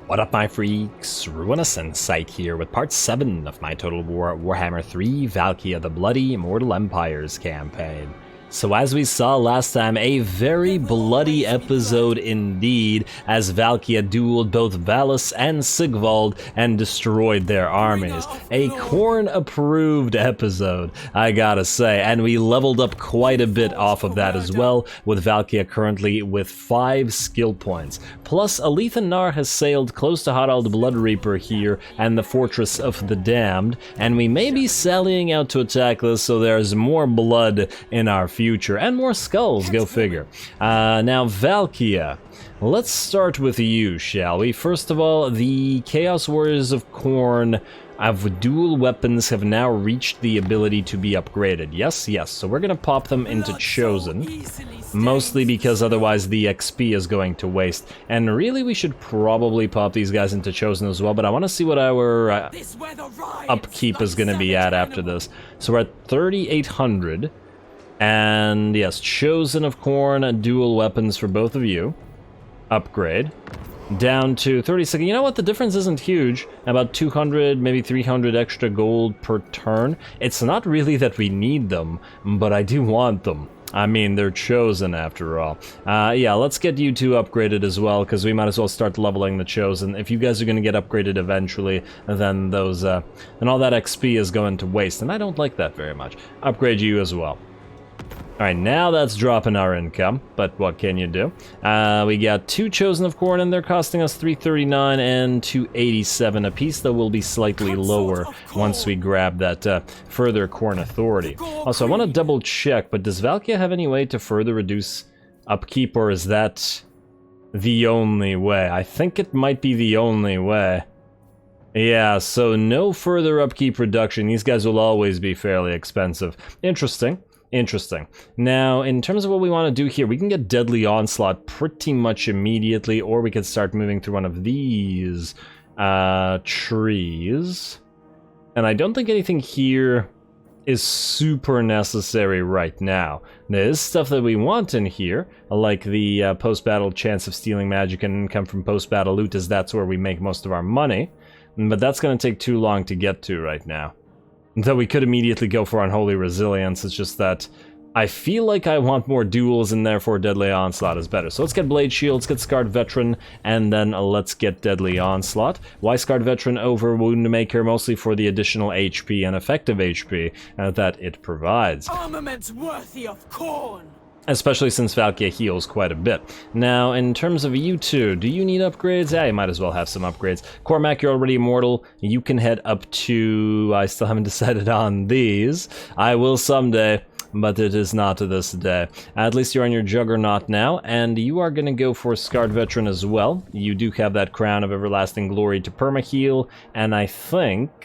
What up, my freaks? RuinusInsight here with part 7 of my Total Warhammer 3 Valkia the Bloody Immortal Empires campaign. So as we saw last time, a very bloody episode indeed, as Valkia dueled both Valus and Sigvald and destroyed their armies. A Khorne-approved episode, I gotta say, and we leveled up quite a bit off of that as well, with Valkia currently with 5 skill points. Plus, Elithanar has sailed close to Harald Bloodreaper here and the Fortress of the Damned, and we may be sallying out to attack this so there's more blood in our future, and more skulls, go figure. Now, Valkia, let's start with you, shall we? First of all, the Chaos Warriors of Khorne of dual weapons have now reached the ability to be upgraded. Yes, so we're gonna pop them into Chosen, mostly because otherwise the XP is going to waste. And really, we should probably pop these guys into Chosen as well, but I want to see what our upkeep is gonna be at after this. So we're at 3,800. And yes, Chosen of Khorne, dual weapons for both of you. Upgrade. Down to 36. You know what? The difference isn't huge. About 200, maybe 300 extra gold per turn. It's not really that we need them, but I do want them. I mean, they're Chosen after all. Yeah, let's get you two upgraded as well, because we might as well start leveling the Chosen. If you guys are going to get upgraded eventually, then those, and all that XP is going to waste, and I don't like that very much. Upgrade you as well. Alright, now that's dropping our income, but what can you do? We got 2 Chosen of Khorne, and they're costing us 339 and 287 apiece, though will be slightly lower once we grab that further Khorne authority. Also, I want to double check, but does Valkia have any way to further reduce upkeep, or is that the only way? I think it might be the only way. Yeah, so no further upkeep reduction. These guys will always be fairly expensive. Interesting. Now, in terms of what we want to do here, we can get Deadly Onslaught pretty much immediately, or we could start moving through one of these trees. And I don't think anything here is super necessary right now. There is stuff that we want in here, like the post-battle chance of stealing magic and income from post-battle loot, as that's where we make most of our money. But that's going to take too long to get to right now. Though we could immediately go for Unholy Resilience, it's just that I feel like I want more duels, and therefore Deadly Onslaught is better. So let's get Blade Shield, let's get Scarred Veteran, and then let's get Deadly Onslaught. Why Scarred Veteran over Woundmaker? Mostly for the additional HP and effective HP that it provides. Armaments worthy of Khorne! Especially since Valkia heals quite a bit. Now, in terms of you two, do you need upgrades? Yeah, you might as well have some upgrades. Cormac, you're already immortal. You can head up to... I still haven't decided on these. I will someday, but it is not this day. At least you're on your Juggernaut now, and you are going to go for Scarred Veteran as well. You do have that Crown of Everlasting Glory to perma-heal, and I think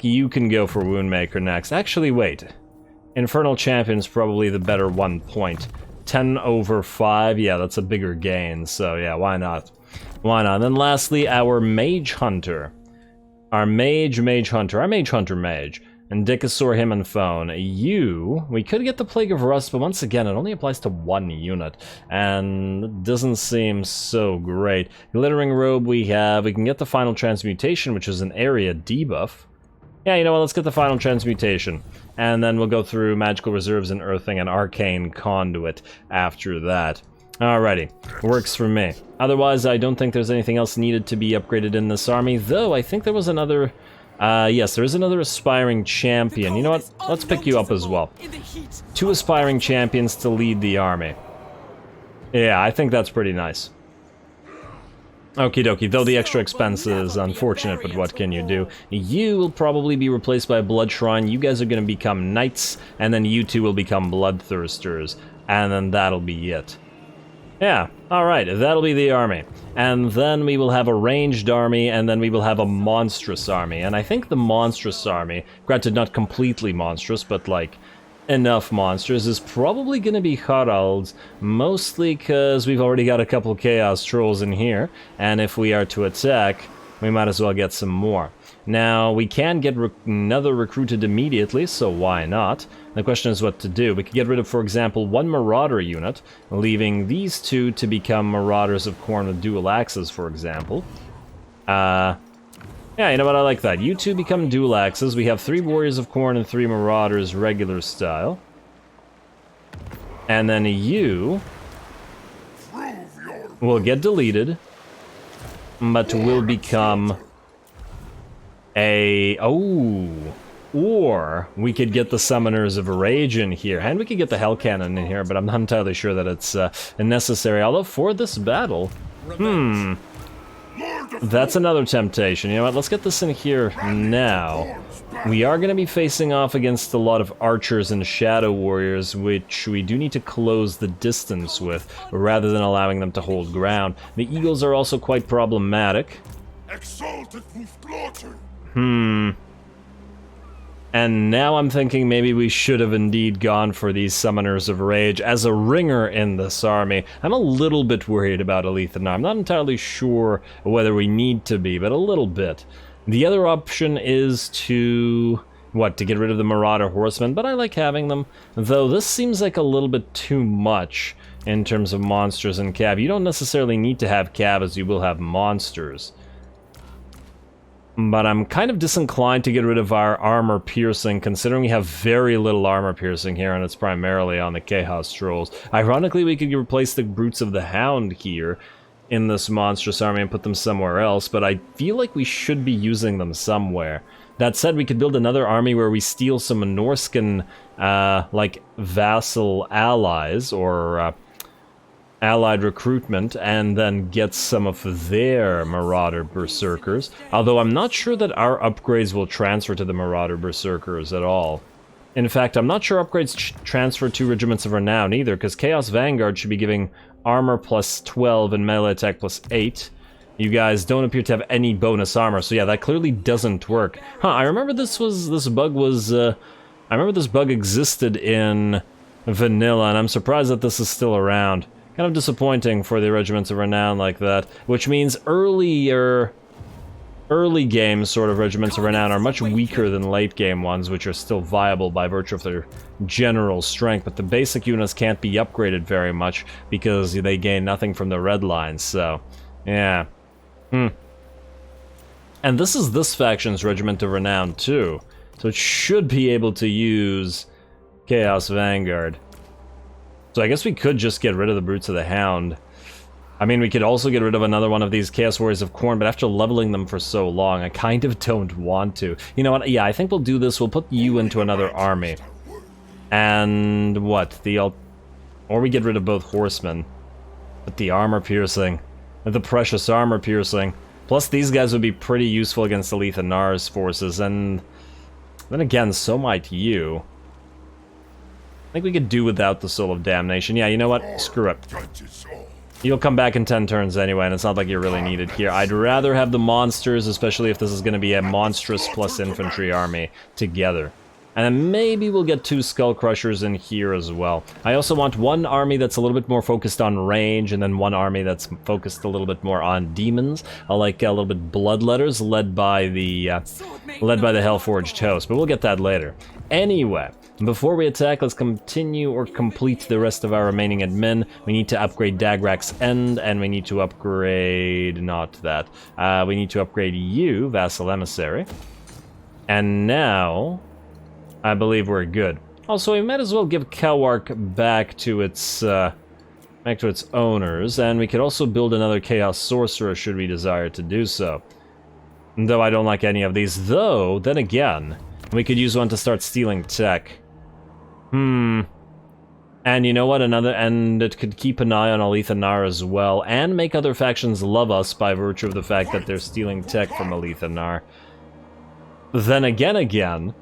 you can go for Woundmaker next. Actually, wait. Infernal Champion's probably the better 1 point. 10 over 5, yeah, that's a bigger gain, so yeah, why not? Why not? And then lastly, our Mage Hunter. Our Mage Hunter, and Dicosaur him and Phone. We could get the Plague of Rust, but once again, it only applies to 1 unit, and it doesn't seem so great. Glittering Robe we can get the Final Transmutation, which is an area debuff. Yeah, you know what, let's get the Final Transmutation. And then we'll go through Magical Reserves and Earthing and Arcane Conduit after that. Alrighty, works for me. Otherwise, I don't think there's anything else needed to be upgraded in this army, though I think there was another... yes, there is another Aspiring Champion. You know what, let's pick you up as well. 2 Aspiring Champions to lead the army. Yeah, I think that's pretty nice. Okie dokie, though the extra expense is unfortunate, but what can you do? You will probably be replaced by a Blood Shrine, you guys are going to become Knights, and then you two will become Bloodthirsters, and then that'll be it. Yeah, alright, that'll be the army. And then we will have a ranged army, and then we will have a monstrous army. And I think the monstrous army, granted not completely monstrous, but like... enough monsters, is probably going to be Harald's, mostly because we've already got a couple Chaos Trolls in here, and if we are to attack, we might as well get some more. Now, we can get another recruited immediately, so why not? The question is what to do. We could get rid of, for example, one Marauder unit, leaving these two to become Marauders of Khorne with dual axes, for example. Yeah, you know what, I like that. You two become dual axes. We have 3 Warriors of Khorne and 3 Marauders regular style. And then you will get deleted, but will become a... Oh! Or we could get the Summoners of Rage in here, and we could get the Hell Cannon in here, but I'm not entirely sure that it's necessary. Although for this battle, that's another temptation. You know what, let's get this in here now. We are going to be facing off against a lot of archers and shadow warriors, which we do need to close the distance with, rather than allowing them to hold ground. The eagles are also quite problematic. And now I'm thinking maybe we should have indeed gone for these Summoners of Rage as a ringer in this army. I'm a little bit worried about Elithanar. I'm not entirely sure whether we need to be, but a little bit. The other option is to get rid of the Marauder Horsemen, but I like having them. Though this seems like a little bit too much in terms of monsters and cav. You don't necessarily need to have cav, as you will have monsters. But I'm kind of disinclined to get rid of our armor piercing, considering we have very little armor piercing here, and it's primarily on the Chaos Trolls. Ironically, we could replace the Brutes of the Hound here in this monstrous army and put them somewhere else, but I feel like we should be using them somewhere. That said, we could build another army where we steal some Norscan, like, vassal allies, or allied recruitment, and then get some of their Marauder Berserkers. Although I'm not sure that our upgrades will transfer to the Marauder Berserkers at all. In fact, I'm not sure upgrades transfer to Regiments of Renown either, because Chaos Vanguard should be giving armor plus 12 and melee attack plus 8. You guys don't appear to have any bonus armor, so yeah, that clearly doesn't work. Huh, I remember this bug existed in vanilla, and I'm surprised that this is still around. Kind of disappointing for the Regiments of Renown like that, which means early game sort of Regiments of Renown are much weaker than late game ones, which are still viable by virtue of their general strength, but the basic units can't be upgraded very much because they gain nothing from the red lines, so yeah. And this is this faction's Regiment of Renown too, so it should be able to use Chaos Vanguard. So I guess we could just get rid of the Brutes of the Hound. I mean, we could also get rid of another one of these Chaos Warriors of Khorne, but after leveling them for so long, I kind of don't want to. You know what? Yeah, I think we'll do this. We'll put you into another army. And what? Or we get rid of both horsemen. But the armor piercing. The precious armor piercing. Plus, these guys would be pretty useful against Elithanar's forces, and then again, so might you. I think we could do without the Soul of Damnation. Yeah, you know what? Screw it. You'll come back in 10 turns anyway, and it's not like you're really needed here. I'd rather have the monsters, especially if this is going to be a monstrous plus infantry army together. And then maybe we'll get 2 Skull Crushers in here as well. I also want one army that's a little bit more focused on range, and then one army that's focused a little bit more on demons. I like a little bit Bloodletters, led by the Hellforged Host, but we'll get that later. Anyway, before we attack, let's continue or complete the rest of our remaining admin. We need to upgrade Dagrak's End, and we need to upgrade... not that. We need to upgrade you, Vassal Emissary. And now... I believe we're good. Also, we might as well give Kelwark back to its owners, and we could also build another Chaos Sorcerer should we desire to do so. Though I don't like any of these. Though, then again, we could use one to start stealing tech. And you know what? And it could keep an eye on Elithanar as well, and make other factions love us by virtue of the fact that they're stealing tech from Elithanar. Then again,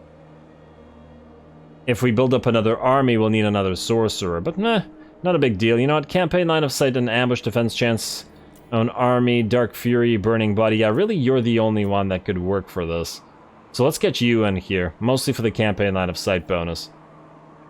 if we build up another army, we'll need another sorcerer, but nah, not a big deal. You know what? Campaign line of sight and ambush defense chance on army, Dark Fury, Burning Body. Yeah, really, you're the only one that could work for this. So let's get you in here, mostly for the campaign line of sight bonus.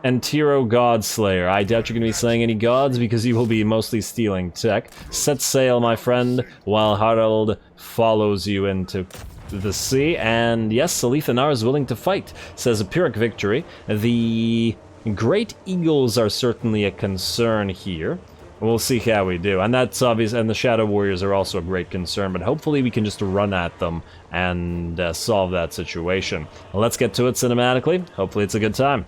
And Tiro Godslayer. I doubt you're going to be slaying any gods because you will be mostly stealing tech. Set sail, my friend, while Harald follows you into the sea, and yes, Elithanar is willing to fight, says a Pyrrhic victory. The Great Eagles are certainly a concern here. We'll see how we do, and that's obvious, and the Shadow Warriors are also a great concern, but hopefully we can just run at them and solve that situation. Let's get to it cinematically. Hopefully it's a good time.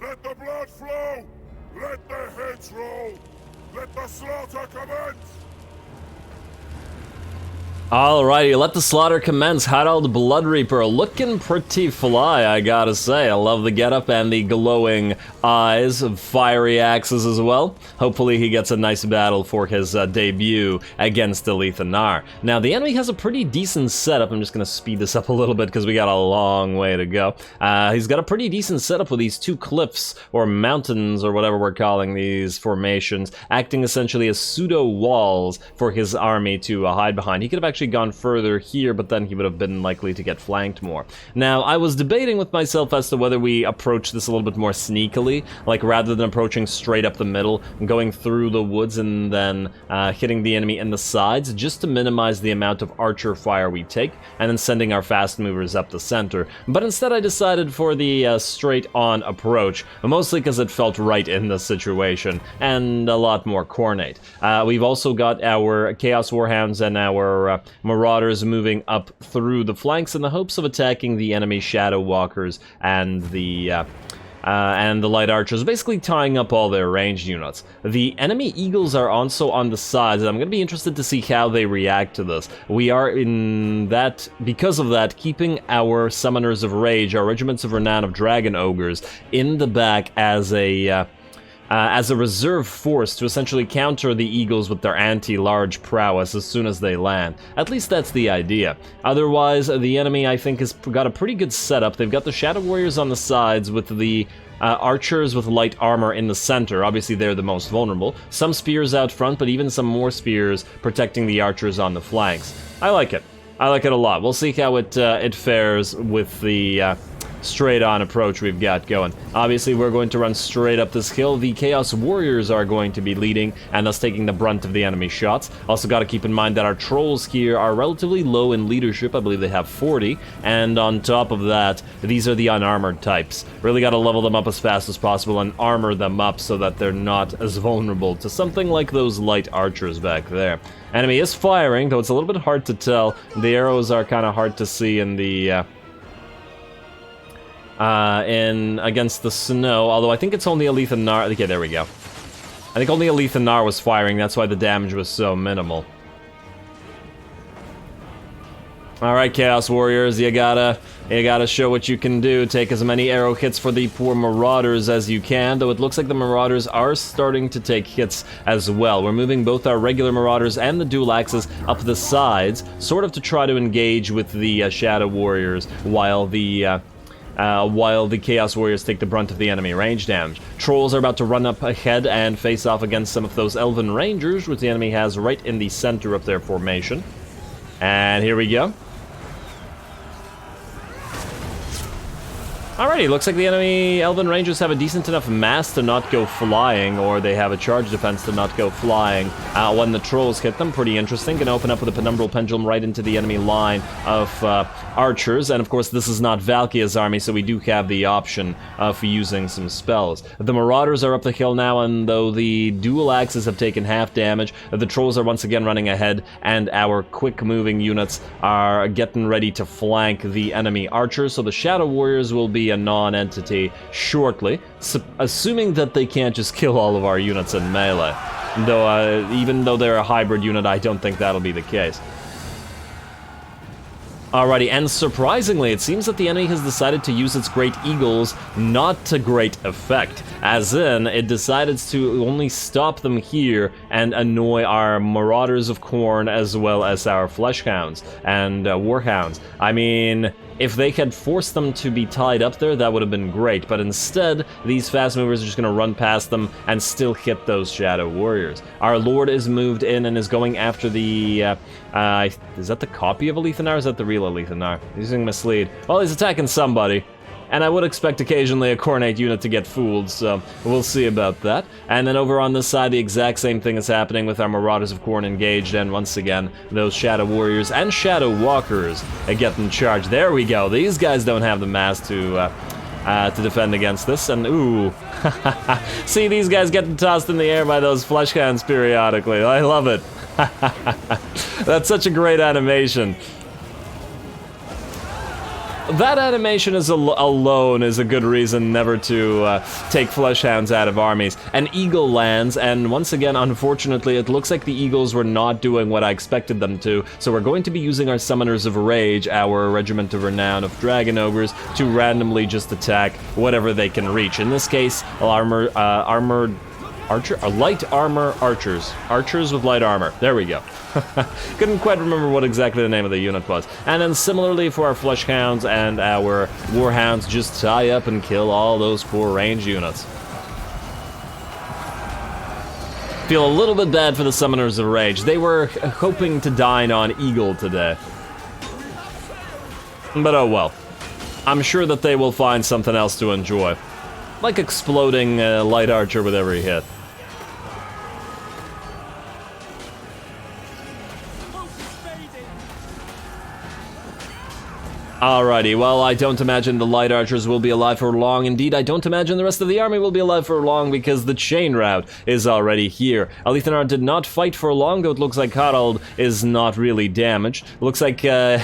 Let the blood flow! Let the heads roll! Let the slaughter commence! Alrighty, let the slaughter commence. Harald Bloodreaper, looking pretty fly, I gotta say. I love the getup and the glowing eyes, fiery axes as well. Hopefully he gets a nice battle for his debut against Elithanar. Now, the enemy has a pretty decent setup. I'm just gonna speed this up a little bit because we got a long way to go. He's got a pretty decent setup with these two cliffs, or mountains, or whatever we're calling these formations, acting essentially as pseudo-walls for his army to hide behind. He could have actually gone further here, but then he would have been likely to get flanked more. Now, I was debating with myself as to whether we approach this a little bit more sneakily, like rather than approaching straight up the middle, going through the woods and then hitting the enemy in the sides, just to minimize the amount of archer fire we take, and then sending our fast movers up the center. But instead I decided for the straight-on approach, mostly because it felt right in the situation, and a lot more cornate. We've also got our Chaos Warhounds and our Marauders moving up through the flanks in the hopes of attacking the enemy Shadow Walkers and the light archers, basically tying up all their ranged units. The enemy eagles are also on the sides, and I'm going to be interested to see how they react to this. We are because of that, keeping our Summoners of Rage, our Regiments of Renown of Dragon Ogres, in the back as a reserve force to essentially counter the Eagles with their anti-large prowess as soon as they land. At least that's the idea. Otherwise, the enemy, I think, has got a pretty good setup. They've got the Shadow Warriors on the sides with the archers with light armor in the center. Obviously, they're the most vulnerable. Some spears out front, but even some more spears protecting the archers on the flanks. I like it. I like it a lot. We'll see how it fares with the straight-on approach we've got going. Obviously, we're going to run straight up this hill. The Chaos Warriors are going to be leading, and thus taking the brunt of the enemy shots. Also got to keep in mind that our trolls here are relatively low in leadership. I believe they have 40, and on top of that, these are the unarmored types. Really got to level them up as fast as possible and armor them up so that they're not as vulnerable to something like those light archers back there. Enemy is firing, though it's a little bit hard to tell. The arrows are kind of hard to see in the against the snow, although I think it's only Elithanar. Okay, there we go. I think only Elithanar was firing, that's why the damage was so minimal. Alright, Chaos Warriors, you gotta show what you can do. Take as many arrow hits for the poor Marauders as you can, though it looks like the Marauders are starting to take hits as well. We're moving both our regular Marauders and the dual axes up the sides, sort of to try to engage with the Shadow Warriors, while the Chaos Warriors take the brunt of the enemy range damage. Trolls are about to run up ahead and face off against some of those Elven Rangers, which the enemy has right in the center of their formation. And here we go. Alrighty, looks like the enemy Elven Rangers have a decent enough mass to not go flying, or they have a charge defense to not go flying when the trolls hit them. Pretty interesting. Gonna open up with a Penumbral Pendulum right into the enemy line of archers, and of course this is not Valkia's army, so we do have the option of using some spells. The Marauders are up the hill now, and though the dual axes have taken half damage, the trolls are once again running ahead, and our quick-moving units are getting ready to flank the enemy archers, so the Shadow Warriors will be a non-entity shortly, assuming that they can't just kill all of our units in melee. Though, even though they're a hybrid unit, I don't think that'll be the case. Alrighty, and surprisingly, it seems that the enemy has decided to use its Great Eagles not to great effect. As in, it decided to only stop them here and annoy our Marauders of Khorne as well as our Fleshhounds and Warhounds. I mean, If they had forced them to be tied up there, that would have been great, but instead, these fast movers are just gonna run past them and still hit those Shadow Warriors. Our Lord is moved in and is going after the, is that the copy of Elithanar, or is that the real Elithanar? He's using Mislead. Well, he's attacking somebody. And I would expect occasionally a Khornate unit to get fooled, so we'll see about that. And then over on this side, the exact same thing is happening with our Marauders of Khorne engaged, and once again, those Shadow Warriors and Shadow Walkers get in charge. There we go. These guys don't have the mass to defend against this, and ooh. See these guys getting tossed in the air by those flesh hounds periodically. I love it. That's such a great animation. That animation alone is a good reason never to take Fleshhounds out of armies. An eagle lands, and once again, unfortunately, it looks like the eagles were not doing what I expected them to, so we're going to be using our Summoners of Rage, our Regiment of Renown of Dragon Ogres, to randomly just attack whatever they can reach. In this case, light armor archers. Archers with light armor. There we go. Couldn't quite remember what exactly the name of the unit was. And then similarly for our Fleshhounds and our Warhounds, just tie up and kill all those poor range units. Feel a little bit bad for the Summoners of Rage. They were hoping to dine on Eagle today. But oh well. I'm sure that they will find something else to enjoy. Like exploding light archer with every hit. Alrighty, well, I don't imagine the light archers will be alive for long. Indeed, I don't imagine the rest of the army will be alive for long because the chain route is already here. Elithanar did not fight for long, though it looks like Harald is not really damaged. Looks like the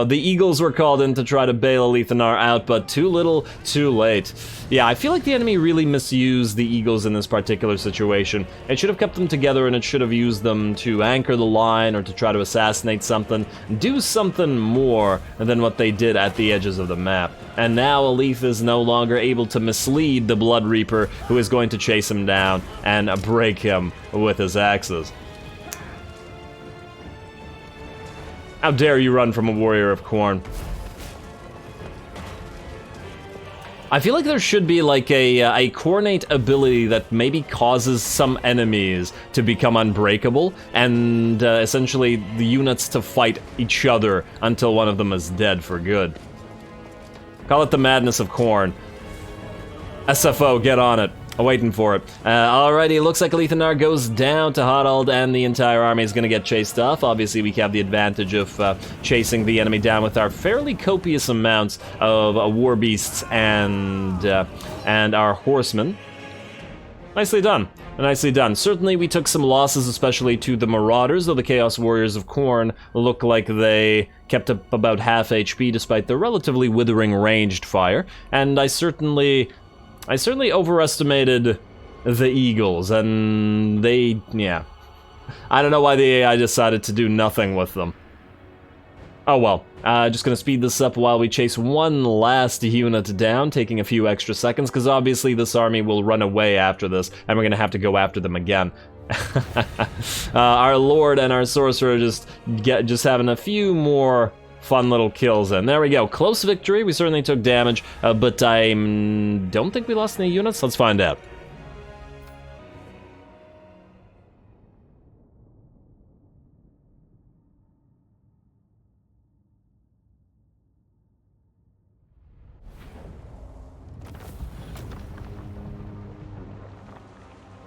Eagles were called in to try to bail Elithanar out, but too little, too late. Yeah, I feel like the enemy really misused the Eagles in this particular situation. It should have kept them together, and it should have used them to anchor the line or to try to assassinate something, do something more than what they did at the edges of the map. And now ALITH is no longer able to mislead the Blood Reaper, who is going to chase him down and break him with his axes. How dare you run from a warrior of Khorne? I feel like there should be like a Khornate ability that maybe causes some enemies to become unbreakable, and essentially the units to fight each other until one of them is dead for good. Call it the madness of Khorne. SFO, get on it. I'm waiting for it. Alrighty, looks like Elithanar goes down to Harald, and the entire army is going to get chased off. Obviously, we have the advantage of chasing the enemy down with our fairly copious amounts of war beasts and our horsemen. Nicely done. Nicely done. Certainly, we took some losses, especially to the Marauders, though the Chaos Warriors of Khorne look like they kept up about half HP despite the relatively withering ranged fire, and I certainly overestimated the Eagles, and they, yeah. I don't know why the AI decided to do nothing with them. Oh well, just gonna speed this up while we chase one last unit down, taking a few extra seconds, because obviously this army will run away after this, and we're gonna have to go after them again. Our Lord and our Sorcerer just having a few more fun little kills in. There we go. Close victory. We certainly took damage, but I don't think we lost any units. Let's find out.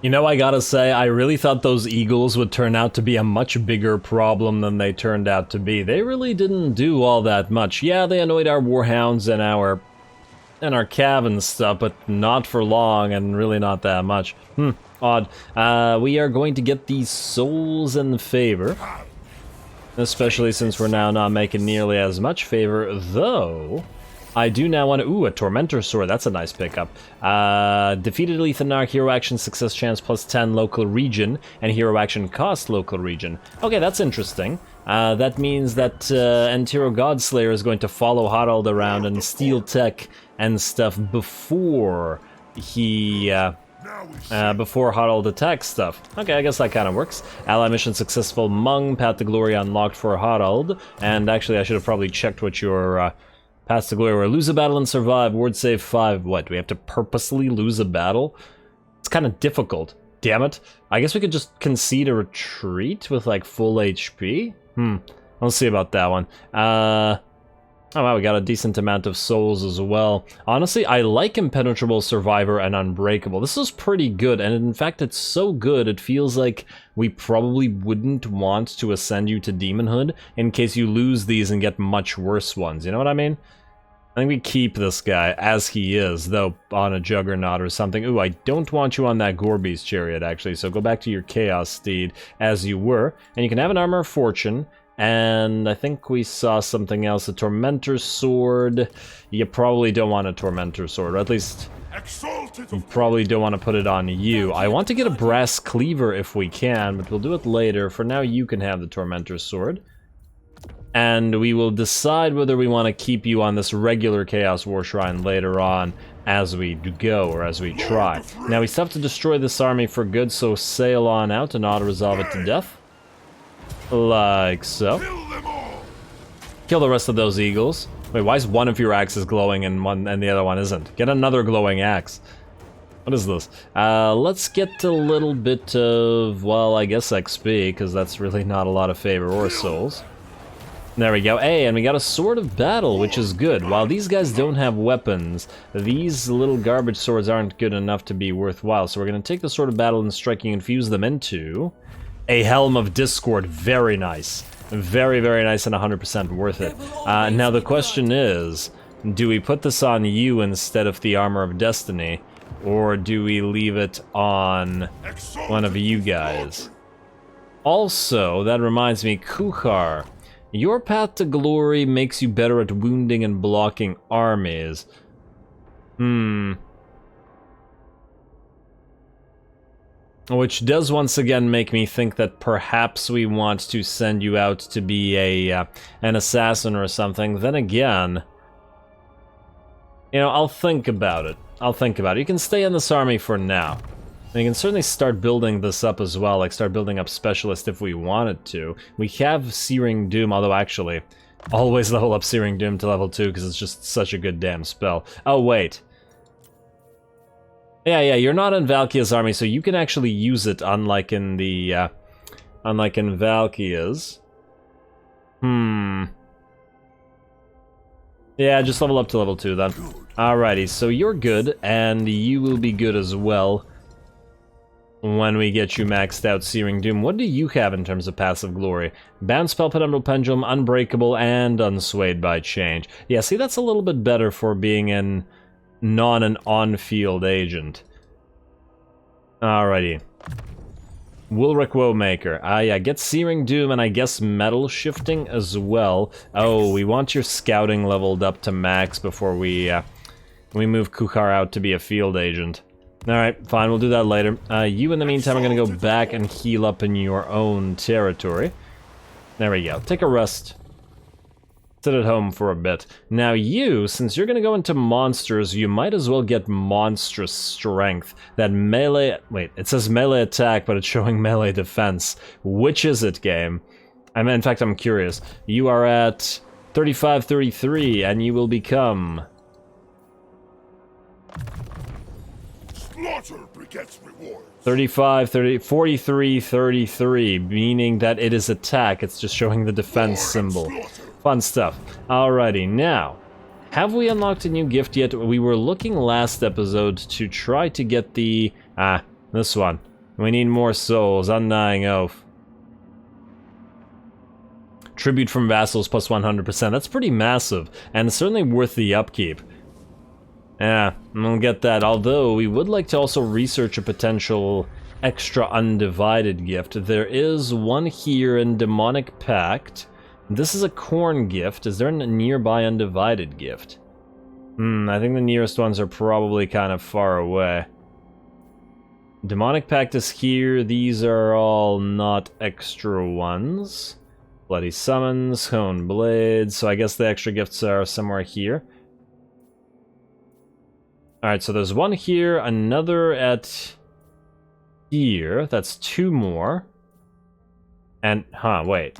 You know, I gotta say, I really thought those Eagles would turn out to be a much bigger problem than they turned out to be. They really didn't do all that much. Yeah, they annoyed our Warhounds and our Cav and stuff, but not for long, and really not that much. Odd. We are going to get these souls in favor, especially since we're now not making nearly as much favor, though I do now want to... Ooh, a Tormentor Sword. That's a nice pickup. Defeated Elithanar, hero action success chance plus 10 local region, and hero action cost local region. Okay, that's interesting. That means that Antero Godslayer is going to follow Harald around and steal tech and stuff before he Now we see. Before Huddled attack stuff. Okay, I guess that kind of works. Ally mission successful. Mung, Path to Glory unlocked for Huddled. And actually, I should have probably checked what your Path to Glory were. Lose a battle and survive. Ward save 5. What, do we have to purposely lose a battle? It's kind of difficult. Damn it. I guess we could just concede a retreat with, like, full HP? We'll see about that one. Oh wow, we got a decent amount of souls as well. Honestly, I like Impenetrable, Survivor, and Unbreakable. This is pretty good, and in fact, it's so good, it feels like we probably wouldn't want to ascend you to Demonhood in case you lose these and get much worse ones, you know what I mean? I think we keep this guy as he is, though on a Juggernaut or something. Ooh, I don't want you on that Gorby's Chariot, actually, so go back to your Chaos Steed as you were, and you can have an Armor of Fortune. And I think we saw something else, a Tormentor's Sword. You probably don't want a Tormentor's Sword, or at least you probably don't want to put it on you. I want to get a Brass Cleaver if we can, but we'll do it later. For now, you can have the Tormentor's Sword. And we will decide whether we want to keep you on this regular Chaos War Shrine later on as we go, or as we try. Now, we still have to destroy this army for good, so sail on out and auto-resolve it to death. Like so. Kill the rest of those eagles. Wait, why is one of your axes glowing and the other one isn't? Get another glowing axe. What is this? Let's get a little bit of, well, I guess XP, because that's really not a lot of favor or souls. There we go. Hey, and we got a Sword of Battle, which is good. While these guys don't have weapons, these little garbage swords aren't good enough to be worthwhile. So we're going to take the Sword of Battle and striking and fuse them into a Helm of Discord. Very nice. Very, very nice and 100% worth it. Now the question is, do we put this on you instead of the Armor of Destiny, or do we leave it on one of you guys? Also, that reminds me, Kuchar, your Path to Glory makes you better at wounding and blocking armies. Which does once again make me think that perhaps we want to send you out to be an assassin or something. Then again, you know, I'll think about it. You can stay in this army for now. And you can certainly start building this up as well, like start building up Specialist if we wanted to. We have Searing Doom, although actually, always level up Searing Doom to level 2 because it's just such a good damn spell. Oh, wait. Yeah, you're not in Valkia's army, so you can actually use it, unlike in the, unlike in Valkia's. Yeah, just level up to level 2 then. Alrighty, so you're good, and you will be good as well when we get you maxed out Searing Doom. What do you have in terms of passive glory? Bounce, Spell, Penumbral Pendulum, Unbreakable, and Unswayed by Change. Yeah, see, that's a little bit better for being an on-field agent. Alrighty. Woolric Wowmaker. Yeah, get Searing Doom and I guess Metal Shifting as well. Oh, we want your Scouting leveled up to max before we move Kuchar out to be a field agent. Alright, fine, we'll do that later. You in the meantime are gonna go back and heal up in your own territory. There we go. Take a rest. Sit at home for a bit. Now you, since you're gonna go into monsters, you might as well get monstrous strength. That melee... Wait, it says melee attack, but it's showing melee defense. Which is it, game? In fact, I'm curious. You are at 35-33, and you will become... Slaughter begets reward. 43-33, meaning that it is attack. It's just showing the defense symbol. Fun stuff. Alrighty, now, have we unlocked a new gift yet? We were looking last episode to try to get the... this one. We need more souls. Undying Oath. Tribute from vassals plus 100%. That's pretty massive, and certainly worth the upkeep. Yeah, we'll get that. Although, we would like to also research a potential extra undivided gift. There is one here in Demonic Pact. This is a Khorne gift. Is there a nearby undivided gift? I think the nearest ones are probably kind of far away. Demonic Pact is here. These are all not extra ones. Bloody Summons, Hone Blades. So I guess the extra gifts are somewhere here. Alright, so there's one here, another at here. That's 2 more. And, wait.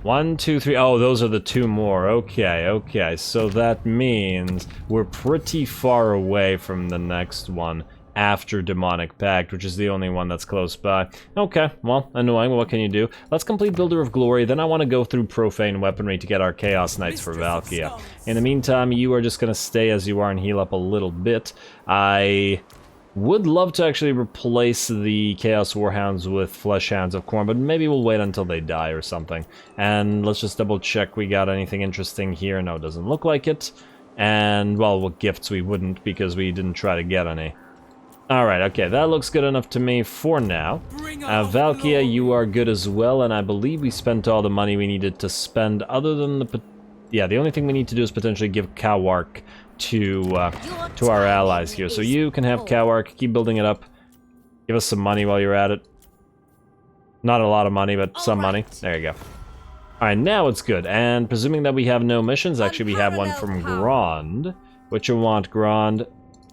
1, 2, 3. Oh, those are the 2 more. Okay. So that means we're pretty far away from the next one after Demonic Pact, which is the only one that's close by. Okay, well, annoying. What can you do? Let's complete Builder of Glory. Then I want to go through Profane Weaponry to get our Chaos Knights for Valkia. In the meantime, you are just going to stay as you are and heal up a little bit. I would love to actually replace the Chaos Warhounds with Flesh Hounds of Khorne, but maybe we'll wait until they die or something. And let's just double check we got anything interesting here. No, it doesn't look like it. And, well, what gifts we wouldn't because we didn't try to get any. Alright, okay, that looks good enough to me for now. Valkia, you are good as well, and I believe we spent all the money we needed to spend other than the... Yeah, the only thing we need to do is potentially give Cowark to our allies here. So you can have Cowark, keep building it up. Give us some money while you're at it. Not a lot of money, but some money. There you go. Alright, now it's good. And presuming that we have no missions, actually we have one from Grond. What you want, Grond?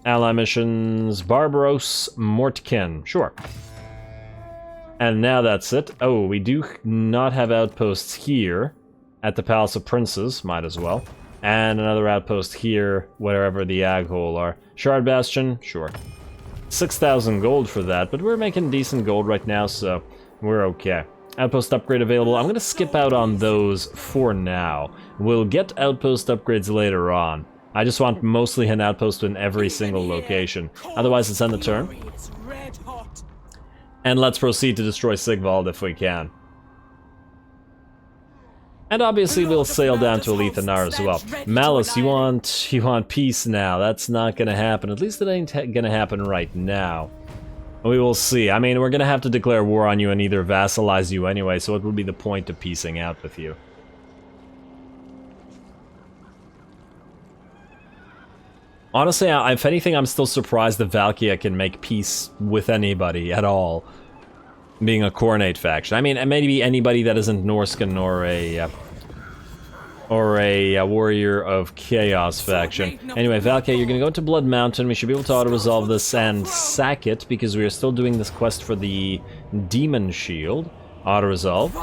Ally missions, Barbaros, Mortkin. Sure. And now that's it. Oh, we do not have outposts here at the Palace of Princes. Might as well. And another outpost here, wherever the Ag Hole are. Shard Bastion? Sure. 6,000 gold for that, but we're making decent gold right now, so we're okay. Outpost upgrade available. I'm going to skip out on those for now. We'll get outpost upgrades later on. I just want mostly an outpost in every single location. Otherwise, it's end the turn. And let's proceed to destroy Sigvald if we can. And obviously, we'll sail down to Elithanar as well. Malice, you want peace now. That's not gonna happen. At least it ain't gonna happen right now. We will see. I mean, we're gonna have to declare war on you and either vassalize you anyway, so what would be the point of peacing out with you? Honestly, if anything, I'm still surprised that Valkia can make peace with anybody at all, being a Khornate faction. I mean, maybe anybody that isn't Norscan or a Warrior of Chaos faction. Anyway, Valkia, you're gonna go to Blood Mountain. We should be able to auto-resolve this and sack it, because we are still doing this quest for the Demon Shield. Auto-resolve.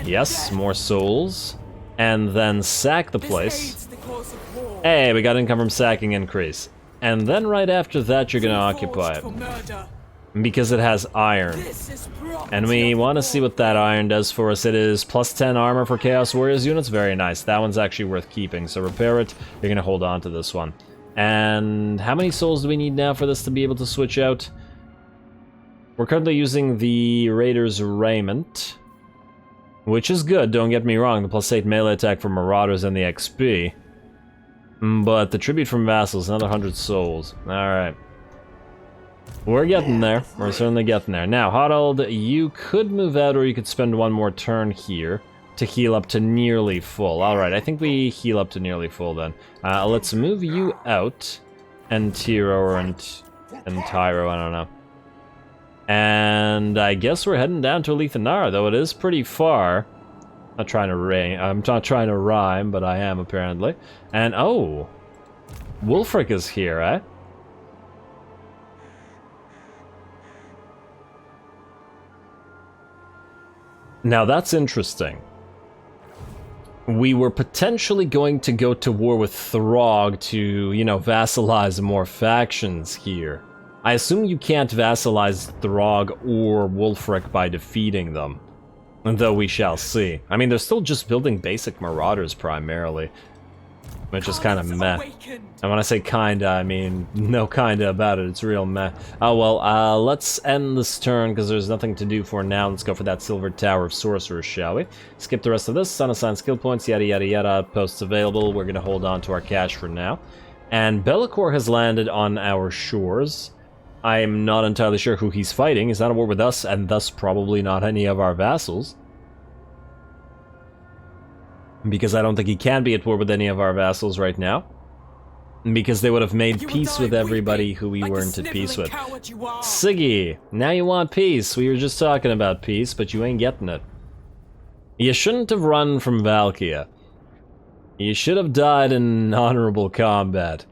Yes, more souls. And then sack the place. Hey, we got income from sacking increase. And then right after that, you're gonna occupy it. Because it has iron. And we want to see what that iron does for us. It is plus 10 armor for Chaos Warriors units. Very nice. That one's actually worth keeping. So repair it. You're gonna hold on to this one. And how many souls do we need now for this to be able to switch out? We're currently using the Raider's Raiment. Which is good, don't get me wrong. The plus 8 melee attack for Marauders and the XP. But the tribute from vassals, another 100 souls. Alright. We're getting there. We're certainly getting there. Now, Hoddled, you could move out or you could spend one more turn here to heal up to nearly full. Alright, I think we heal up to nearly full then. Let's move you out. And Tiro and Tyro, I don't know. And I guess we're heading down to Elithanar, though it is pretty far. I'm not trying to rhyme, but I am apparently. And oh, Wulfric is here, eh? Now that's interesting. We were potentially going to go to war with Throg to, you know, vassalize more factions here. I assume you can't vassalize Throg or Wulfric by defeating them. Though we shall see. I mean, they're still just building basic Marauders primarily. Which is kind of meh. And when I say kinda, I mean no kinda about it. It's real meh. Oh well, let's end this turn because there's nothing to do for now. Let's go for that Silver Tower of Sorcerers, shall we? Skip the rest of this. Unassigned skill points, yada yada yada. Posts available. We're gonna hold on to our cash for now. And Be'lakor has landed on our shores. I'm not entirely sure who he's fighting. He's not at war with us, and thus probably not any of our vassals. Because I don't think he can be at war with any of our vassals right now. Because they would have made peace with everybody who we weren't at peace with. Siggy, now you want peace. We were just talking about peace, but you ain't getting it. You shouldn't have run from Valkia. You should have died in honorable combat.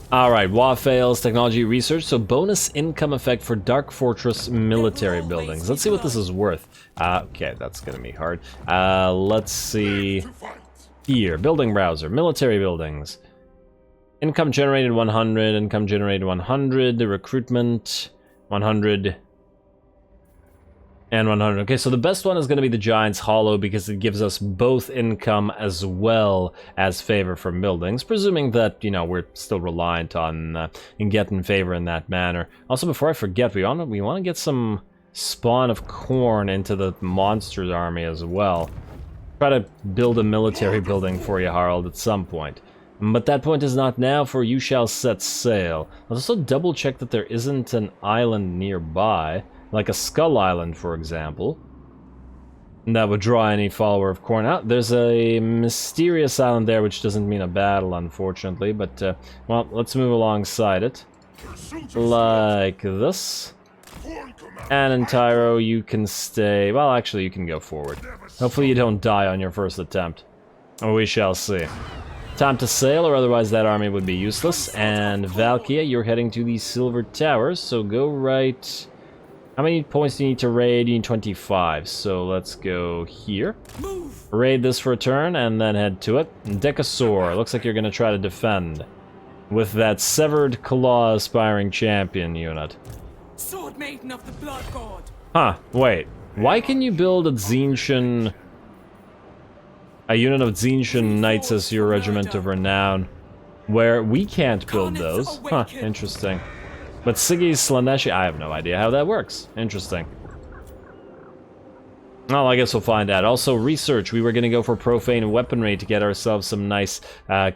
Alright, WA fails, technology research, so bonus income effect for Dark Fortress military buildings. Let's see what this is worth. Okay, that's gonna be hard. Let's see. Here, building browser, military buildings. Income generated 100, income generated 100, the recruitment 100. And 100. Okay, so the best one is going to be the Giant's Hollow because it gives us both income as well as favor from buildings, presuming that, you know, we're still reliant on getting favor in that manner. Also, before I forget, we want to get some spawn of Khorne into the monsters army as well. Try to build a military building for you, Harald, at some point. But that point is not now, for you shall set sail. Let's also double check that there isn't an island nearby. Like a Skull Island, for example. And that would draw any follower of Khorne out. There's a mysterious island there, which doesn't mean a battle, unfortunately. But, well, let's move alongside it. Like this. And in Tyro, you can stay... Well, actually, you can go forward. Hopefully you don't die on your first attempt. Or we shall see. Time to sail, or otherwise that army would be useless. And Valkia, you're heading to the Silver Towers, so go right... How many points do you need to raid? You need 25, so let's go here. Raid this for a turn, and then head to it. Decasaur, looks like you're going to try to defend. With that Severed Claw Aspiring Champion unit. Sword Maiden of the Blood God. Huh, wait. Why can you build a Zintian... a unit of Zintian Knights as your Regiment of Renown, where we can't build those? Huh, interesting. But Siggy's Slaneshi, I have no idea how that works. Interesting. Well, I guess we'll find out. Also, research. We were going to go for profane weaponry to get ourselves some nice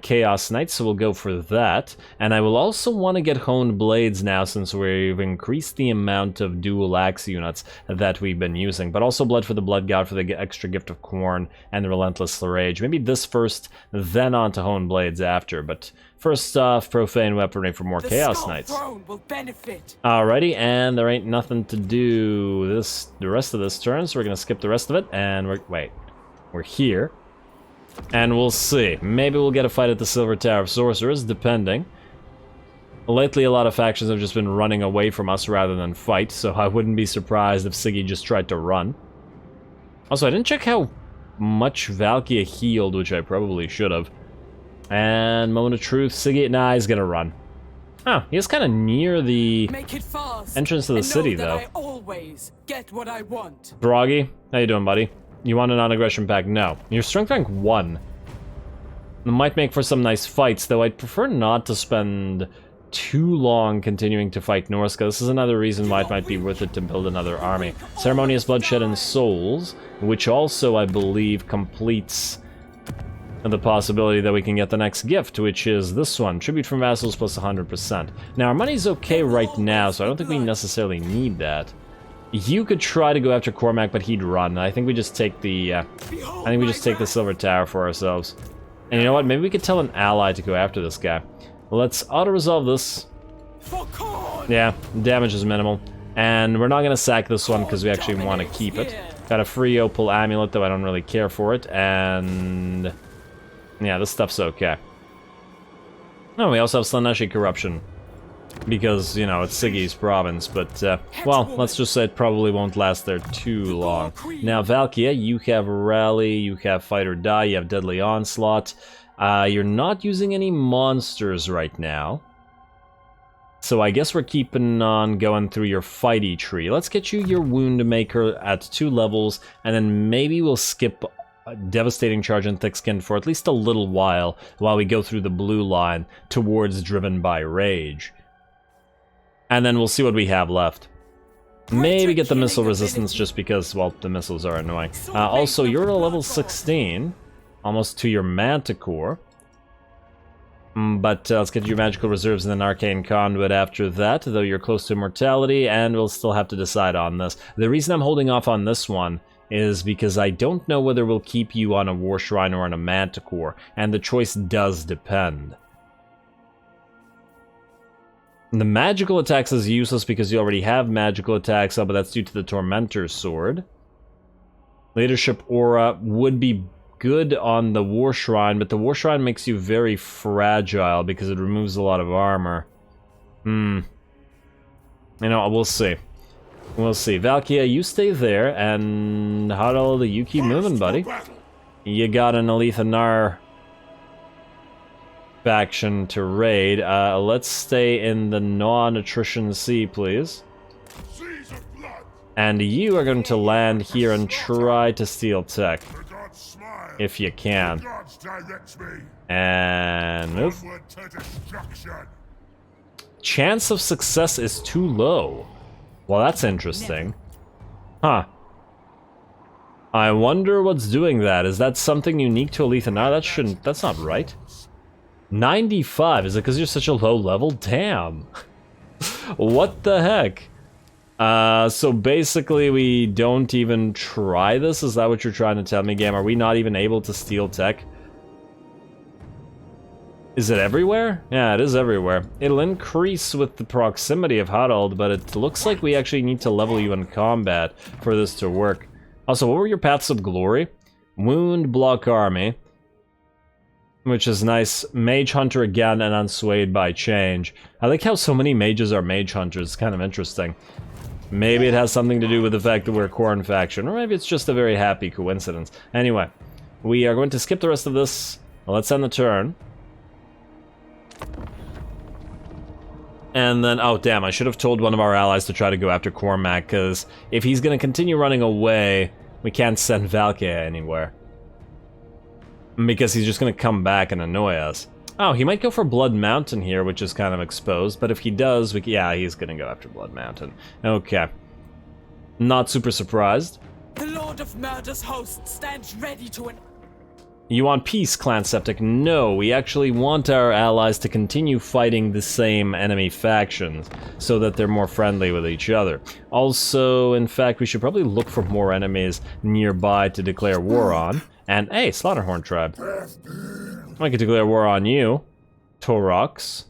Chaos Knights, so we'll go for that. And I will also want to get Honed Blades now, since we've increased the amount of dual axe units that we've been using. But also Blood for the Blood God for the extra gift of Khorne and the Relentless Rage. Maybe this first, then on to Honed Blades after. But first off, profane weaponry for more Chaos Knights. Alrighty, and there ain't nothing to do the rest of this turn, so we're gonna skip the rest of it, and we're here. And we'll see. Maybe we'll get a fight at the Silver Tower of Sorcerers, depending. Lately, a lot of factions have just been running away from us rather than fight, so I wouldn't be surprised if Siggy just tried to run. Also, I didn't check how much Valkia healed, which I probably should have. And moment of truth, Siggy, nah, he's gonna run. Huh, he is kind of near the entrance to the city, though. I always get what I want. Broggy, how you doing, buddy? You want a non-aggression pact? No. You're strength rank 1. It might make for some nice fights, though I'd prefer not to spend too long continuing to fight Norska. This is another reason why it might be worth it to build another army. Ceremonious Bloodshed and Souls, which also, I believe, completes the possibility that we can get the next gift, which is this one, Tribute from Vassals plus 100%. Now, our money's okay right now, so I don't think we necessarily need that. You could try to go after Cormac, but he'd run. I think we just take the, the Silver Tower for ourselves. And you know what? Maybe we could tell an ally to go after this guy. Let's auto-resolve this. Yeah, damage is minimal. And we're not going to sack this one because we actually want to keep it. Got a free Opal Amulet, though I don't really care for it. And yeah, this stuff's okay. Oh, we also have Slaneshi Corruption. Because, you know, it's Siggy's province, but, well, let's just say it probably won't last there too long. Now, Valkia, you have Rally, you have Fight or Die, you have Deadly Onslaught. You're not using any monsters right now. So I guess we're keeping on going through your fighty tree. Let's get you your Wound Maker at 2 levels, and then maybe we'll skip Devastating Charge and Thick Skin for at least a little while we go through the blue line towards Driven by Rage. And then we'll see what we have left. Maybe get the missile resistance just because, well, the missiles are annoying. Also, you're at a level 16, almost to your Manticore. But let's get your magical reserves and then Arcane Conduit after that, though you're close to immortality, and we'll still have to decide on this. The reason I'm holding off on this one is because I don't know whether we'll keep you on a War Shrine or on a Manticore, and the choice does depend. The magical attacks is useless because you already have magical attacks, but that's due to the Tormentor's Sword. Leadership Aura would be good on the War Shrine, but the War Shrine makes you very fragile because it removes a lot of armor. You know, we'll see. We'll see. Valkia, you stay there, and Harold, you keep moving, buddy. You got an Elithanar faction to raid. Let's stay in the non-attrition sea, please. And you are going to land here and try to steal tech. If you can. And move. Chance of success is too low. Well, that's interesting. Huh. I wonder what's doing that. Is that something unique to Elithanar? That's not right. 95, is it because you're such a low level? Damn. What the heck? So basically we don't even try this? Is that what you're trying to tell me, game? Are we not even able to steal tech? Is it everywhere? Yeah, it is everywhere. It'll increase with the proximity of Harold, but it looks like we actually need to level you in combat for this to work. Also, what were your paths of glory? Wound, block army. Which is nice. Mage Hunter again, and unswayed by change. I like how so many mages are mage hunters. It's kind of interesting. Maybe it has something to do with the fact that we're a Khorne faction, or maybe it's just a very happy coincidence. Anyway, we are going to skip the rest of this. Let's end the turn. And then, oh damn, I should have told one of our allies to try to go after Cormac, because if he's going to continue running away, we can't send Valkia anywhere. Because he's just going to come back and annoy us. Oh, he might go for Blood Mountain here, which is kind of exposed, but if he does, yeah, he's going to go after Blood Mountain. Okay. Not super surprised. The Lord of Murder's host stands ready to You want peace, Clan Septic? No, we actually want our allies to continue fighting the same enemy factions, so that they're more friendly with each other. Also, in fact, we should probably look for more enemies nearby to declare war on. And, hey, Slaughterhorn Tribe. I could declare war on you, Torox.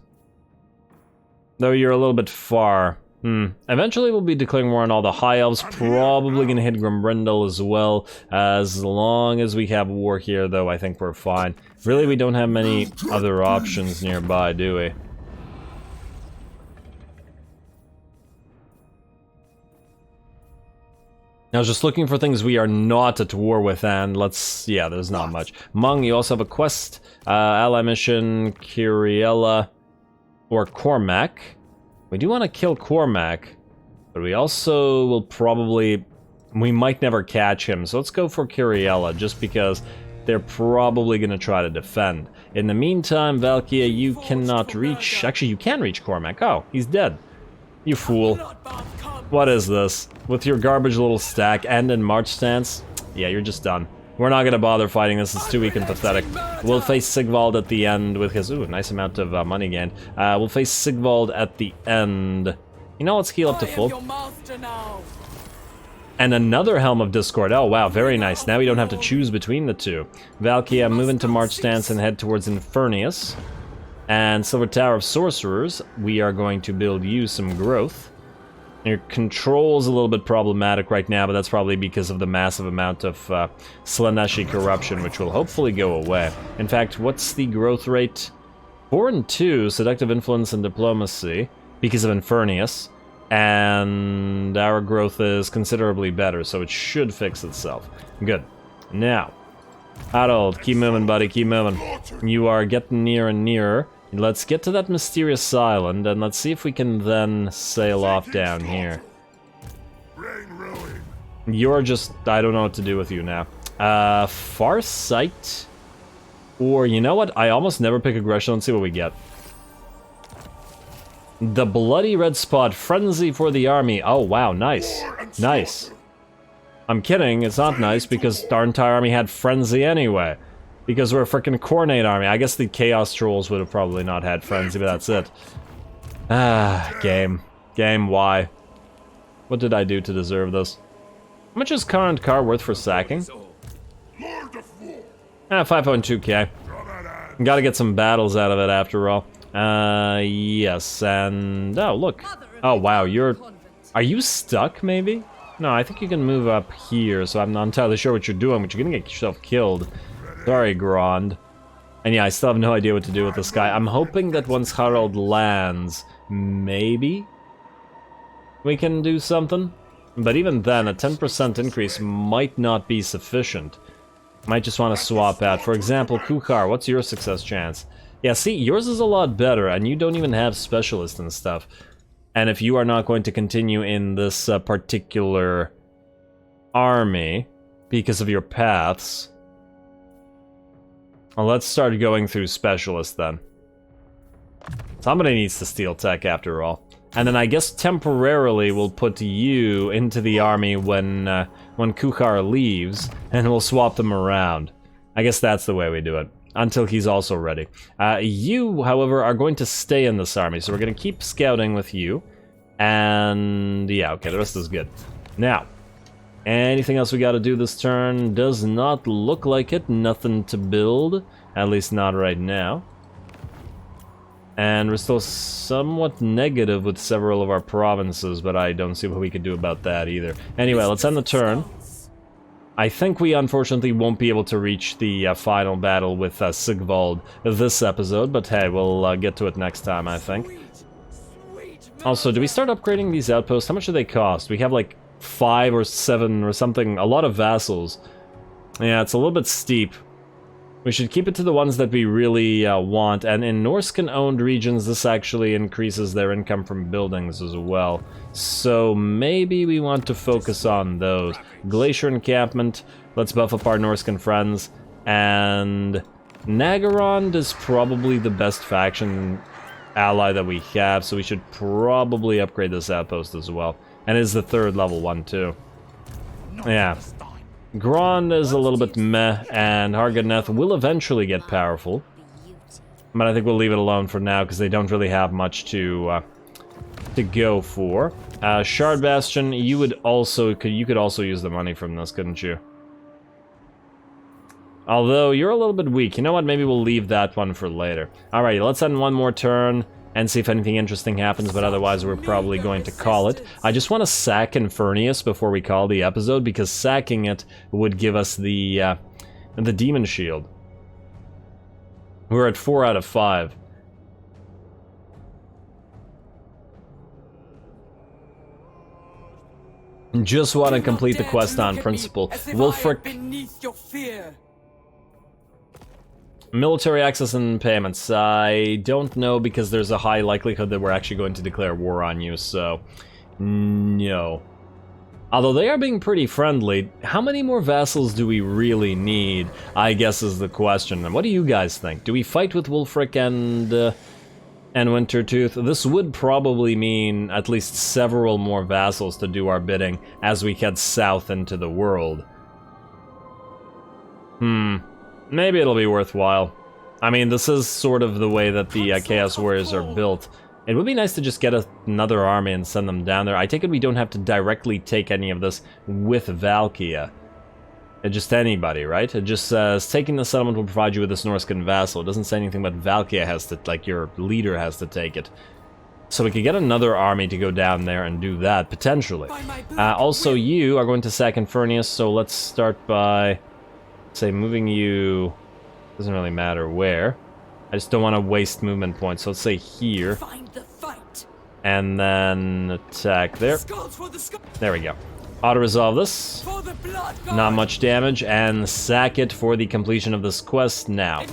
Though you're a little bit far. Eventually we'll be declaring war on all the High Elves, probably gonna hit Grimbrindle as well. As long as we have war here, though, I think we're fine. Really, we don't have many other options nearby, do we? I was just looking for things we are not at war with, and yeah, there's not much. Mung, you also have a quest, ally mission, Kiriella, or Cormac. We do want to kill Cormac, but we also will we might never catch him, so let's go for Kiriella, just because they're probably going to try to defend. In the meantime, Valkia, you cannot reach, actually you can reach Cormac. Oh, he's dead. You fool. What is this? With your garbage little stack and in March stance? Yeah, you're just done. We're not gonna bother fighting this, it's too weak and pathetic. We'll face Sigvald at the end with his, nice amount of money gained. We'll face Sigvald at the end. You know, let's heal up to full. And another Helm of Discord. Oh wow, very nice. Now we don't have to choose between the two. Valkia, move into March stance and head towards Infernius. And Silver Tower of Sorcerers, we are going to build you some growth. Your control's a little bit problematic right now, but that's probably because of the massive amount of Slaaneshi corruption, which will hopefully go away. In fact, what's the growth rate? 4 and 2, Seductive Influence and Diplomacy, because of Infernius. And our growth is considerably better, so it should fix itself. Good. Now, Harold, keep moving, buddy, keep moving. You are getting near and nearer. Let's get to that mysterious island, and let's see if we can then sail off down here. You're just... I don't know what to do with you now. Farsight? Or, you know what? I almost never pick aggression. Let's see what we get. The Bloody Red Spot, Frenzy for the Army. Oh, wow, nice. Nice. I'm kidding, it's not nice, because our entire army had Frenzy anyway. Because we're a frickin' Khorne army. I guess the Chaos Trolls would have probably not had Frenzy, but that's it. Ah, game. Game, why? What did I do to deserve this? How much is current car worth for sacking? 5.2k. Gotta get some battles out of it after all. Yes, and... oh, look. Oh, wow, you're... Are you stuck, maybe? No, I think you can move up here, so I'm not entirely sure what you're doing, but you're gonna get yourself killed. Sorry, Grond. And yeah, I still have no idea what to do with this guy. I'm hoping that once Harald lands, maybe we can do something. But even then, a 10% increase might not be sufficient. Might just want to swap out. For example, Kukar, what's your success chance? Yeah, see, yours is a lot better, and you don't even have specialists and stuff. And if you are not going to continue in this particular army because of your paths, well, let's start going through specialists then. Somebody needs to steal tech after all. And then I guess temporarily we'll put you into the army when Kukar leaves, and we'll swap them around. I guess that's the way we do it. Until he's also ready. You, however, are going to stay in this army, so we're going to keep scouting with you. And yeah, okay, the rest is good. Now, anything else we got to do this turn? Does not look like it. Nothing to build, at least not right now. And we're still somewhat negative with several of our provinces, but I don't see what we could do about that either. Anyway, let's end the turn. I think we unfortunately won't be able to reach the final battle with Sigvald this episode, but hey, we'll get to it next time, I think. Also, do we start upgrading these outposts? How much do they cost? We have like 5 or 7 or something, a lot of vassals. Yeah, it's a little bit steep. We should keep it to the ones that we really want, and in Norscan-owned regions, this actually increases their income from buildings as well. So maybe we want to focus on those. Glacier Encampment, let's buff up our Norscan friends, and Nagarond is probably the best faction ally that we have, so we should probably upgrade this outpost as well. And it's the 3rd level one too. Yeah. Grond is a little bit meh, and Hargadneth will eventually get powerful. But I think we'll leave it alone for now, because they don't really have much to go for. Shard Bastion, you could also use the money from this, couldn't you? Although, you're a little bit weak. You know what, maybe we'll leave that one for later. Alright, let's end one more turn and see if anything interesting happens, but otherwise we're probably going to call it. I just want to sack Infernius before we call the episode, because sacking it would give us the Demon Shield. We're at 4 out of 5. Just want to complete the quest on principle. Wulfric. Military access and payments. I don't know, because there's a high likelihood that we're actually going to declare war on you, so no. Although they are being pretty friendly, how many more vassals do we really need, I guess is the question. And what do you guys think? Do we fight with Wulfric and Wintertooth? This would probably mean at least several more vassals to do our bidding as we head south into the world. Maybe it'll be worthwhile. I mean, this is sort of the way that the Chaos Warriors are built. It would be nice to just get another army and send them down there. I take it we don't have to directly take any of this with Valkia. Just anybody, right? It just says, taking the settlement will provide you with this Norscan vassal. It doesn't say anything about Valkia has to, like, your leader has to take it. So we could get another army to go down there and do that, potentially. Also, you are going to sack Infernius, so let's start by, say, moving you. Doesn't really matter where. I just don't want to waste movement points, so let's say here. And then attack there. There we go. Auto-resolve this. Not much damage, and sack it for the completion of this quest now.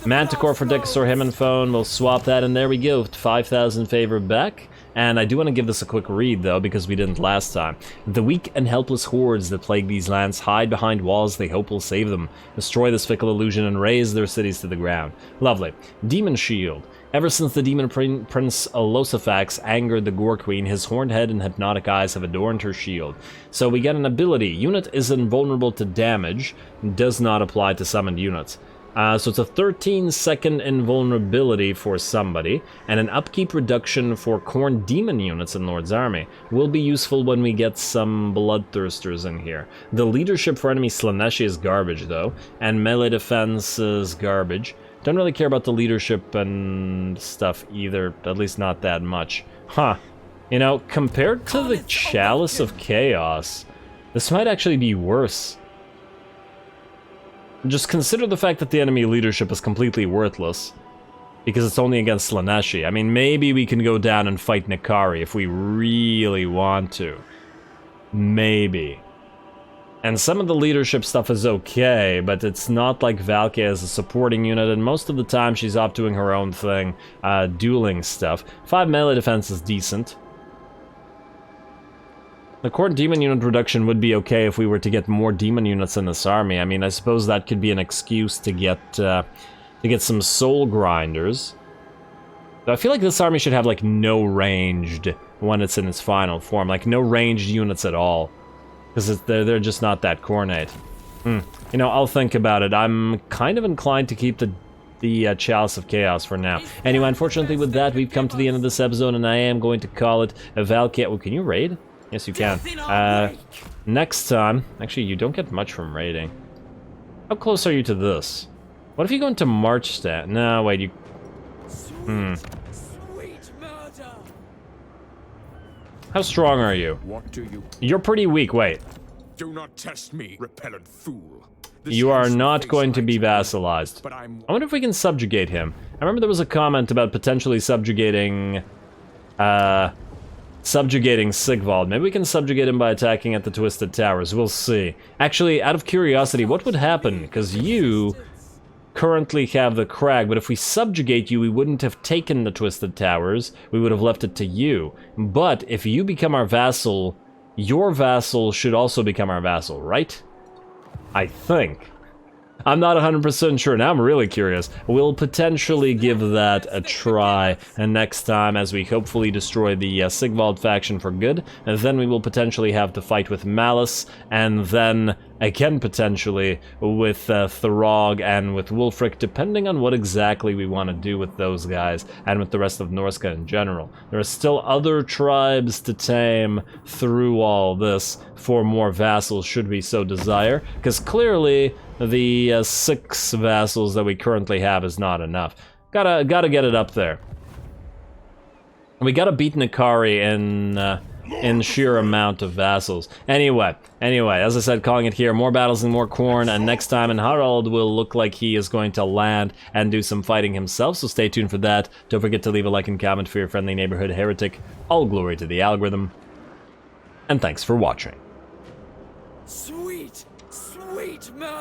Manticore for Decasaur Himmenphone. We'll swap that, and there we go. 5,000 favor back. And I do want to give this a quick read, though, because we didn't last time. The weak and helpless hordes that plague these lands hide behind walls they hope will save them, destroy this fickle illusion, and raze their cities to the ground. Lovely. Demon Shield. Ever since the demon prince Losifax angered the Gorequeen, his horned head and hypnotic eyes have adorned her shield. So we get an ability. Unit is invulnerable to damage, does not apply to summoned units. So it's a 13-second invulnerability for somebody, and an upkeep reduction for Khorne demon units in Lord's army. Will be useful when we get some bloodthirsters in here. The leadership for enemy Slaneshi is garbage, though, and melee defense is garbage. Don't really care about the leadership and stuff either, at least not that much. Huh. You know, compared to the Chalice of Chaos, this might actually be worse. Just consider the fact that the enemy leadership is completely worthless. Because it's only against Slaaneshi. I mean, maybe we can go down and fight Nikari if we really want to. Maybe. And some of the leadership stuff is okay, but it's not like Valkia is a supporting unit, and most of the time she's off doing her own thing, dueling stuff. 5 melee defense is decent. The Khorne demon unit reduction would be okay if we were to get more demon units in this army. I mean, I suppose that could be an excuse to get some soul grinders. But I feel like this army should have like no ranged when it's in its final form, like no ranged units at all, because they're just not that cornate. You know, I'll think about it. I'm kind of inclined to keep the Chalice of Chaos for now. Anyway, unfortunately with that, we've come to the end of this episode, and I am going to call it a Valkia. Oh, can you raid? Yes, you can. Next time, actually, you don't get much from raiding. How close are you to this? What if you go into March stat? No, wait, you... Sweet murder. How strong are you? What do you... You're pretty weak, wait. Do not test me, repellent fool. You are not going to be vassalized. But I'm... I wonder if we can subjugate him. I remember there was a comment about potentially subjugating... subjugating Sigvald. Maybe we can subjugate him by attacking at the Twisted Towers. We'll see. Actually, out of curiosity, what would happen? Because you currently have the crag, but if we subjugate you, we wouldn't have taken the Twisted Towers. We would have left it to you. But if you become our vassal, your vassal should also become our vassal, right? I think. I'm not 100% sure. Now I'm really curious. We'll potentially give that a try next time as we hopefully destroy the Sigvald faction for good. And then we will potentially have to fight with Malice, and then again potentially with Throg and with Wulfric, depending on what exactly we want to do with those guys and with the rest of Norsca in general. There are still other tribes to tame through all this for more vassals should we so desire, because clearly the 6 vassals that we currently have is not enough. Gotta get it up there. We gotta beat Nikari in sheer amount of vassals. Anyway, as I said, calling it here. More battles and more Khorne, and next time, and Harald will look like he is going to land and do some fighting himself, so stay tuned for that. Don't forget to leave a like and comment for your friendly neighborhood heretic. All glory to the algorithm, and thanks for watching. Sweet murder.